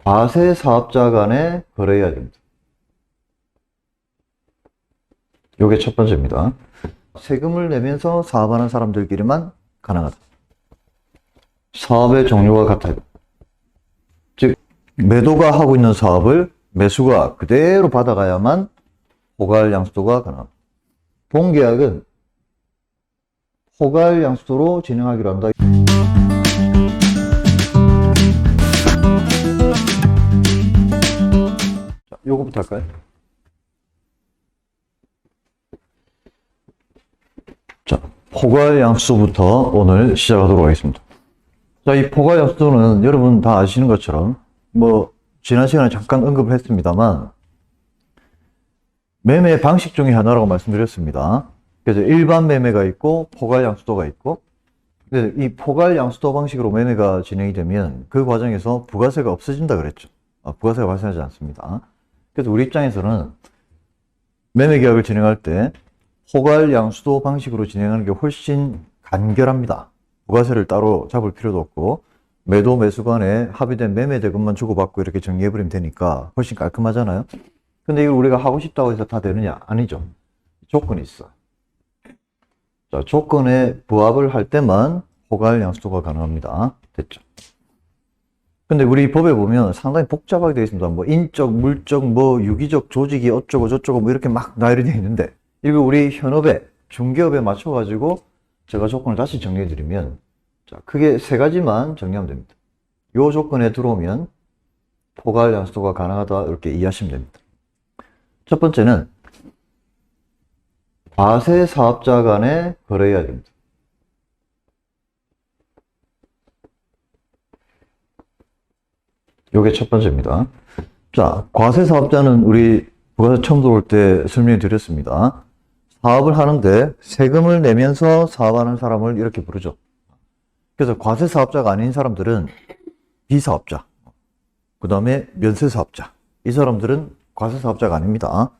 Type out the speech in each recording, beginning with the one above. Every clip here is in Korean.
과세 사업자 간에 거래해야 됩니다. 요게 첫 번째입니다. 세금을 내면서 사업하는 사람들끼리만 가능하다. 사업의 종류가 같아요. 즉, 매도가 하고 있는 사업을 매수가 그대로 받아가야만 포괄 양수도가 가능합니다. 본계약은 포괄 양수도로 진행하기로 한다. 자, 요거부터 할까요? 자, 포괄 양수도부터 오늘 시작하도록 하겠습니다. 자, 이 포괄 양수도는 여러분 다 아시는 것처럼 지난 시간에 잠깐 언급을 했습니다만 매매 방식 중에 하나라고 말씀드렸습니다. 그래서 일반 매매가 있고 포괄 양수도가 있고, 그래서 이 포괄 양수도 방식으로 매매가 진행이 되면 그 과정에서 부가세가 없어진다 그랬죠. 부가세가 발생하지 않습니다. 그래서 우리 입장에서는 매매 계약을 진행할 때 포괄 양수도 방식으로 진행하는 게 훨씬 간결합니다. 부가세를 따로 잡을 필요도 없고 매도 매수 간에 합의된 매매 대금만 주고받고 이렇게 정리해버리면 되니까 훨씬 깔끔하잖아요. 근데 이걸 우리가 하고 싶다고 해서 다 되느냐? 아니죠. 조건이 있어. 자, 조건에 부합을 할 때만 포괄 양수도가 가능합니다. 됐죠? 근데 우리 법에 보면 상당히 복잡하게 되어 있습니다. 인적, 물적, 유기적, 조직이 어쩌고 저쩌고 이렇게 막 나열이 되어 있는데 이거 우리 현업에, 중개업에 맞춰가지고 제가 조건을 다시 정리해드리면, 자, 크게 세 가지만 정리하면 됩니다. 요 조건에 들어오면 포괄 양수도가 가능하다, 이렇게 이해하시면 됩니다. 첫 번째는 과세 사업자 간에 거래해야 됩니다. 요게 첫 번째입니다. 자, 과세 사업자는 우리 부가세 처음 들어올 때 설명해 드렸습니다. 사업을 하는데 세금을 내면서 사업하는 사람을 이렇게 부르죠. 그래서 과세 사업자가 아닌 사람들은 비사업자, 그 다음에 면세사업자, 이 사람들은 과세 사업자가 아닙니다.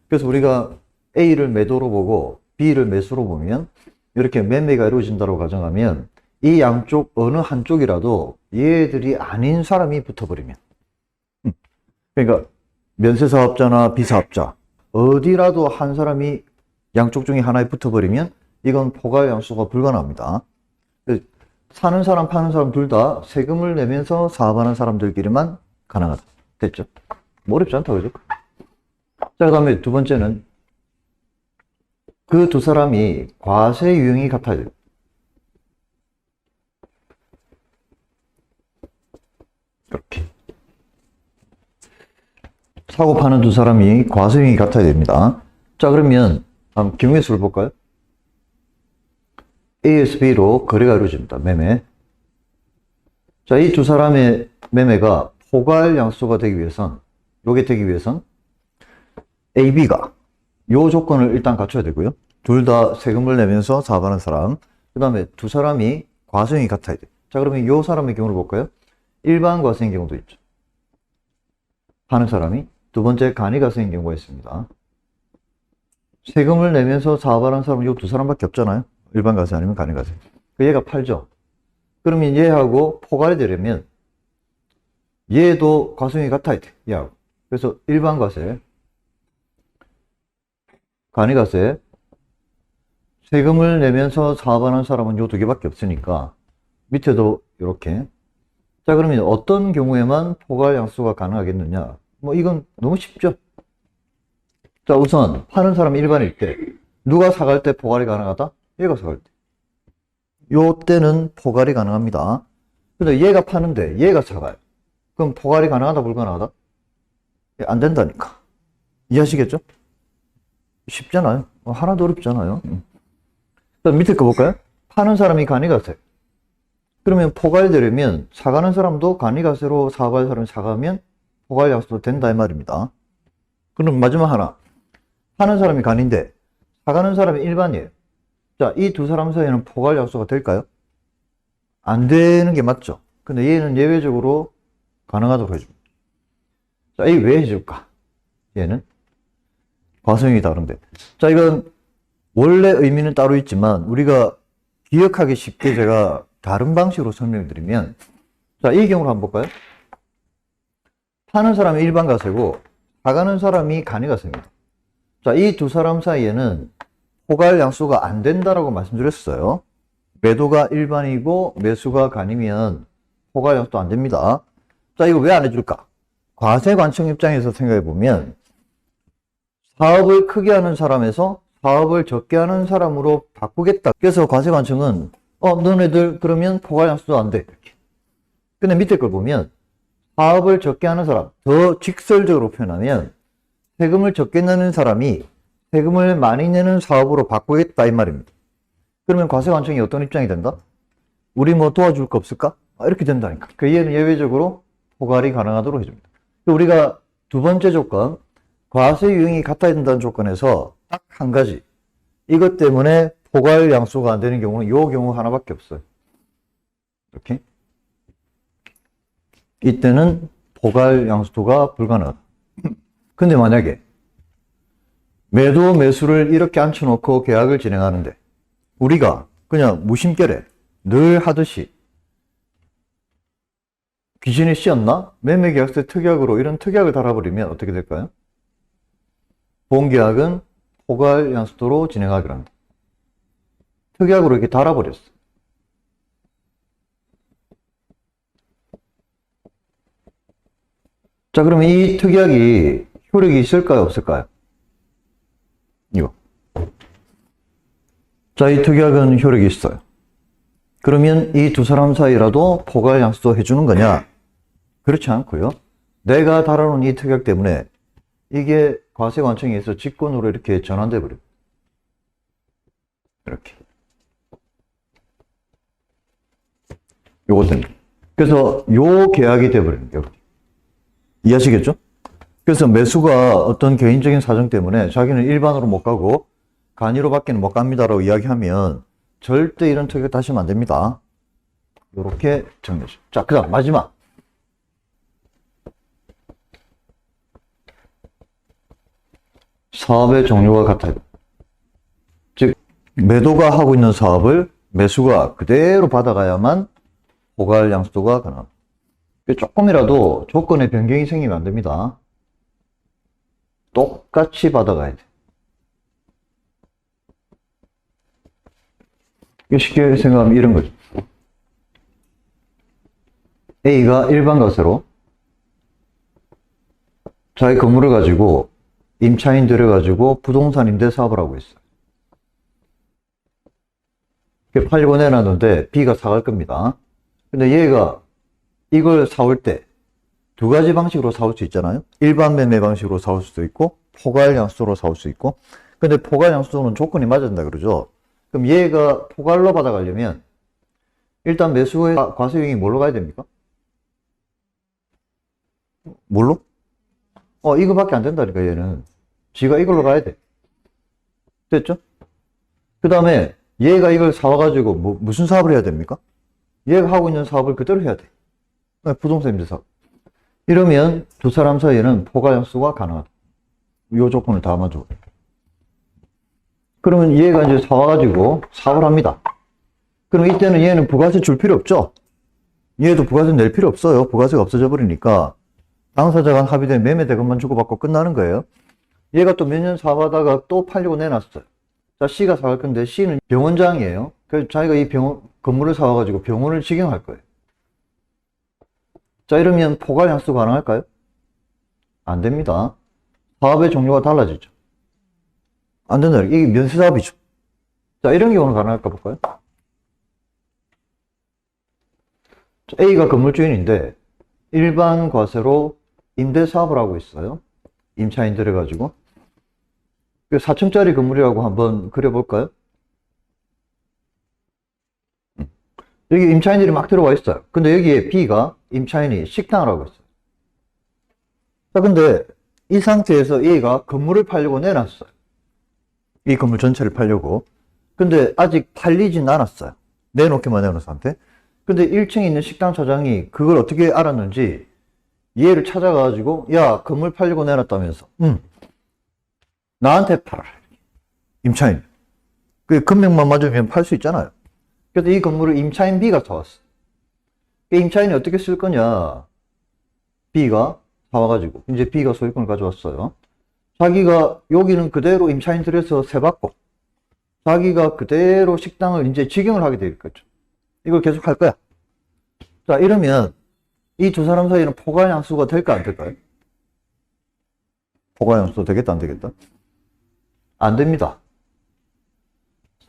그래서 우리가 A를 매도로 보고 B를 매수로 보면 이렇게 매매가 이루어진다고 가정하면 이 양쪽 어느 한쪽이라도 얘들이 아닌 사람이 붙어버리면, 그러니까 면세사업자나 비사업자 어디라도 한 사람이 양쪽 중에 하나에 붙어버리면 이건 포괄 양수도가 불가능합니다. 사는 사람 파는 사람 둘 다 세금을 내면서 사업하는 사람들끼리만 가능하다. 됐죠? 어렵지 않다, 그죠? 자, 그 다음에 두 번째는 그 두 사람이 과세 유형이 같아야 돼요. 이렇게. 사고 파는 두 사람이 과세 유형이 같아야 됩니다. 자, 그러면 한번 경우의 수를 볼까요? A에서 B로 거래가 이루어집니다. 매매. 자, 이 두 사람의 매매가 포괄 양수도가 되기 위해선, 요게 되기 위해선 A, B가 요 조건을 일단 갖춰야 되고요. 둘 다 세금을 내면서 사업하는 사람. 그 다음에 두 사람이 과세형이 같아야 돼요. 자, 그러면 요 사람의 경우를 볼까요? 일반 과세인 경우도 있죠. 하는 사람이. 두 번째 간이과세인 경우가 있습니다. 세금을 내면서 사업하는 사람은 요 두 사람밖에 없잖아요. 일반 과세 아니면 간이과세. 얘가 팔죠. 그러면 얘하고 포괄이 되려면 얘도 과세형이 같아야 돼. 얘하고. 그래서 일반 과세, 간이과세, 세금을 내면서 사업하는 사람은 요 두 개밖에 없으니까 밑에도 이렇게. 자, 그러면 어떤 경우에만 포괄 양수도가 가능하겠느냐? 이건 너무 쉽죠. 자, 우선 파는 사람이 일반일 때 누가 사갈 때 포괄이 가능하다? 얘가 사갈 때. 요 때는 포괄이 가능합니다. 근데 얘가 파는데 얘가 사가요. 그럼 포괄이 가능하다, 불가능하다? 안 된다니까. 이해하시겠죠? 쉽잖아요. 하나도 어렵잖아요. 그럼 밑에 거 볼까요? 파는 사람이 간이과세. 그러면 포괄이 되려면 사가는 사람도 간이과세로 사갈 사람이 사가면 포괄 양수도 된다, 이 말입니다. 그럼 마지막 하나. 파는 사람이 간인데 사가는 사람이 일반이에요. 자, 이 두 사람 사이에는 포괄 양수가 될까요? 안 되는 게 맞죠. 근데 얘는 예외적으로 가능하다고 해줍니다. 자, 이게 왜 해줄까? 얘는 과세형이 다른데. 자, 이건 원래 의미는 따로 있지만 우리가 기억하기 쉽게 제가 다른 방식으로 설명드리면, 자, 이 경우를 한번 볼까요? 사는 사람이 일반 과세고 사가는 사람이 간이과세입니다. 자, 이 두 사람 사이에는 포괄 양수가 안 된다라고 말씀드렸어요. 매도가 일반이고 매수가 간이면 포괄 양수도 안 됩니다. 자, 이거 왜 안 해줄까? 과세관청 입장에서 생각해 보면 사업을 크게 하는 사람에서 사업을 적게 하는 사람으로 바꾸겠다. 그래서 과세관청은 너네들 그러면 포괄 양수도 안 돼. 이렇게. 근데 밑에 걸 보면 사업을 적게 하는 사람, 더 직설적으로 표현하면 세금을 적게 내는 사람이 세금을 많이 내는 사업으로 바꾸겠다 이 말입니다. 그러면 과세관청이 어떤 입장이 된다? 우리 뭐 도와줄 거 없을까? 이렇게 된다니까. 그 얘는 예외적으로 포괄이 가능하도록 해줍니다. 우리가 두 번째 조건, 과세 유형이 같아야 된다는 조건에서 딱 한 가지. 이것 때문에 포괄 양수가 안 되는 경우는 이 경우 하나밖에 없어요. 이렇게. 이때는 포괄 양수도가 불가능하다. 근데 만약에 매도 매수를 이렇게 앉혀놓고 계약을 진행하는데 우리가 그냥 무심결에 늘 하듯이 귀신이 씌었나? 매매계약서에 특약으로 이런 특약을 달아버리면 어떻게 될까요? 본계약은 포괄 양수도로 진행하기로 합니다. 특약으로 이렇게 달아버렸어. 자, 그러면 이 특약이 효력이 있을까요? 없을까요? 이거. 자, 이 특약은 효력이 있어요. 그러면 이 두 사람 사이라도 포괄 양수도 해주는 거냐? 그렇지 않고요. 내가 달아놓은 이 특약 때문에 이게 과세관청에서 직권으로 이렇게 전환돼 버려요. 이렇게. 요것 때문에. 그래서 요 계약이 돼버리는 거예요. 이해하시겠죠? 그래서 매수가 어떤 개인적인 사정 때문에 자기는 일반으로 못 가고 간이로 밖에는 못 갑니다라고 이야기하면 절대 이런 특약 다시면 안 됩니다. 요렇게 정리하시죠. 자, 그 다음 마지막. 사업의 종류가 같아요. 즉 매도가 하고 있는 사업을 매수가 그대로 받아가야만 포괄 양수도가 가능합니다. 조금이라도 조건의 변경이 생기면 안 됩니다. 똑같이 받아가야 돼. 쉽게 생각하면 이런 거죠. A가 일반 과세로 자기 건물을 가지고 임차인 들여가지고 부동산 임대 사업을 하고 있어요. 팔고 내놨는데 B가 사갈 겁니다. 근데 얘가 이걸 사올 때 두 가지 방식으로 사올 수 있잖아요. 일반 매매 방식으로 사올 수도 있고 포괄 양수도로 사올 수 있고. 근데 포괄 양수도는 조건이 맞아야 된다 그러죠. 그럼 얘가 포괄로 받아가려면 일단 매수의 과세유형이 뭘로 가야 됩니까? 뭘로? 이거밖에 안 된다니까 얘는. 지가 이걸로 가야 돼. 됐죠? 그 다음에 얘가 이걸 사와가지고 무슨 사업을 해야 됩니까? 얘가 하고 있는 사업을 그대로 해야 돼. 부동산 임대 사업. 이러면 두 사람 사이에는 포괄 양수가 가능하다. 이 조건을 다 맞춰. 그러면 얘가 이제 사와가지고 사업을 합니다. 그럼 이때는 얘는 부가세 줄 필요 없죠? 얘도 부가세 낼 필요 없어요. 부가세가 없어져 버리니까 당사자가 합의된 매매 대금만 주고받고 끝나는 거예요. 얘가 또 몇 년 사업하다가 또 팔려고 내놨어요. 자, C가 사갈 건데 C는 병원장이에요. 그래서 자기가 이 건물을 사와가지고 병원을 직영할 거예요. 자, 이러면 포괄 양수 가능할까요? 안 됩니다. 사업의 종류가 달라지죠. 안 된다. 이게 면세사업이죠. 자, 이런 경우는 가능할까 볼까요? 자, A가 건물주인인데 일반 과세로 임대사업을 하고 있어요. 임차인 들여가지고. 4층짜리 건물이라고 한번 그려볼까요? 여기 임차인들이 막 들어와 있어요. 근데 여기에 B가 임차인이 식당을 하고 있어요. 자, 근데 이 상태에서 A가 건물을 팔려고 내놨어요. 이 건물 전체를 팔려고. 근데 아직 팔리진 않았어요. 내놓기만 해놓은 상태. 근데 1층에 있는 식당 차장이 그걸 어떻게 알았는지 얘를 찾아가지고 야, 건물 팔려고 내놨다면서. 나한테 팔아라. 임차인. 그 금액만 맞으면 팔 수 있잖아요. 그래서 이 건물을 임차인 B가 사왔어. 임차인이 어떻게 쓸 거냐? B가 사와가지고 이제 B가 소유권을 가져왔어요. 자기가 여기는 그대로 임차인 들여서 세받고 자기가 그대로 식당을 이제 직영을 하게 될 거죠. 이걸 계속 할 거야. 자, 이러면 이 두 사람 사이에는 포괄양수가 될까 안 될까요? 포괄양수 되겠다 안 되겠다? 안 됩니다.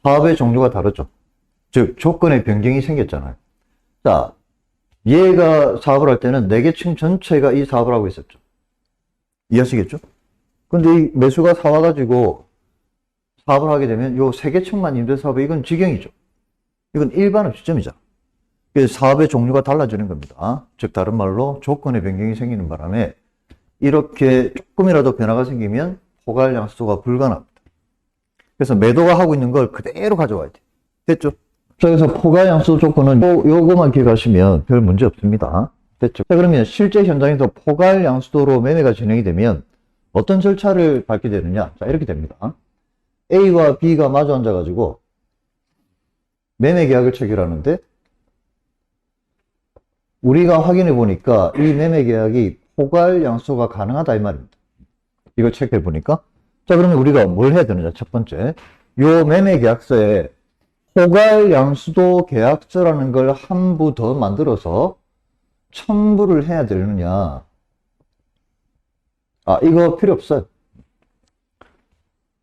사업의 종류가 다르죠. 즉 조건의 변경이 생겼잖아요. 자, 얘가 사업을 할 때는 4개 층 전체가 이 사업을 하고 있었죠. 이해하시겠죠? 근데 이 매수가 사와가지고 사업을 하게 되면 요 3개 층만 임대사업에 이건 직영이죠. 이건 일반업 시점이잖아. 그래서 사업의 종류가 달라지는 겁니다. 즉 다른 말로 조건의 변경이 생기는 바람에 이렇게 조금이라도 변화가 생기면 포괄양수가 불가능합니다. 그래서 매도가 하고 있는 걸 그대로 가져와야 돼. 됐죠? 자, 그래서 포괄양수 조건은 요거만 기억하시면 별 문제 없습니다. 됐죠? 자, 그러면 실제 현장에서 포괄양수도로 매매가 진행이 되면 어떤 절차를 밟게 되느냐? 자, 이렇게 됩니다. A와 B가 마주 앉아가지고 매매 계약을 체결하는데 우리가 확인해 보니까 이 매매 계약이 포괄양수가 가능하다 이 말입니다. 이걸 체크해 보니까 자, 그러면 우리가 뭘 해야 되느냐? 첫 번째, 요 매매 계약서에 포괄양수도 계약서라는 걸 한 부 더 만들어서 첨부를 해야 되느냐? 아, 이거 필요 없어요.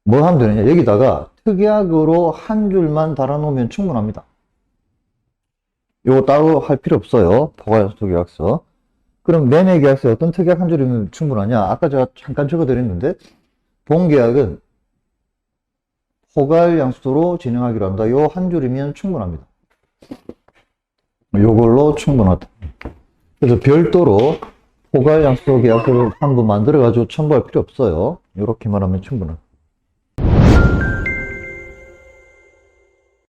뭐 하면 되느냐? 여기다가 특약으로 한 줄만 달아놓으면 충분합니다. 이거 따로 할 필요 없어요. 포괄양수도 계약서. 그럼 매매 계약서에 어떤 특약 한 줄이면 충분하냐? 아까 제가 잠깐 적어드렸는데 본계약은 포괄양수도로 진행하기로 한다. 요 한 줄이면 충분합니다. 요걸로 충분하다. 그래서 별도로 포괄양수도 계약서를 한 번 만들어가지고 첨부할 필요 없어요. 요렇게만 하면 충분하다.